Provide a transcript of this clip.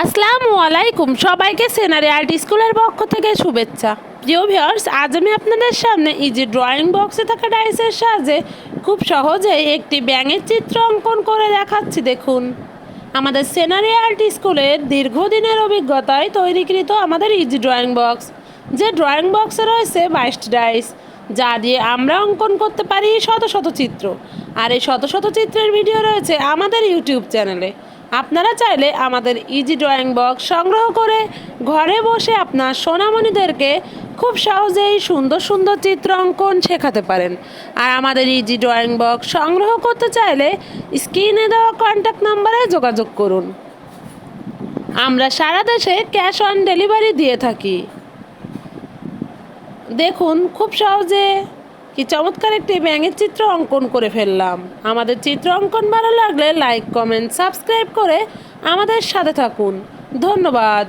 আসসালামু আলাইকুম, সবাইকে সিনারি আর্ট স্কুলের পক্ষ থেকে শুভেচ্ছা। প্রিয় ভিউয়ার্স, আজ আমি আপনাদের সামনে ইজি ড্রয়িং বক্সে থাকা ডাইসের সাহায্যে খুব সহজেই একটি ব্যাঙের চিত্র অঙ্কন করে দেখাচ্ছি। দেখুন, আমাদের সিনারি আর্ট স্কুলের দীর্ঘদিনের অভিজ্ঞতায় তৈরিকৃত আমাদের ইজি ড্রয়িং বক্স, যে ড্রয়িং বক্সে রয়েছে 22টি ডাইস, যা দিয়ে আমরা অঙ্কন করতে পারি শত শত চিত্র। আর এই শত শত চিত্রের ভিডিও রয়েছে আমাদের ইউটিউব চ্যানেলে। আপনারা চাইলে আমাদের ইজি ড্রয়িং বক্স সংগ্রহ করে ঘরে বসে আপনার সোনামণিদেরকে খুব সহজেই সুন্দর সুন্দর চিত্র অঙ্কন শেখাতে পারেন। আর আমাদের ইজি ড্রয়িং বক্স সংগ্রহ করতে চাইলে স্ক্রিনে দেওয়া কন্ট্যাক্ট নাম্বারে যোগাযোগ করুন। আমরা সারা দেশে ক্যাশ অন ডেলিভারি দিয়ে থাকি। দেখুন, খুব সহজে কি চমৎকার একটি ব্যাঙের চিত্র অঙ্কন করে ফেললাম। আমাদের চিত্র অঙ্কন ভালো লাগলে লাইক, কমেন্ট, সাবস্ক্রাইব করে আমাদের সাথে থাকুন। ধন্যবাদ।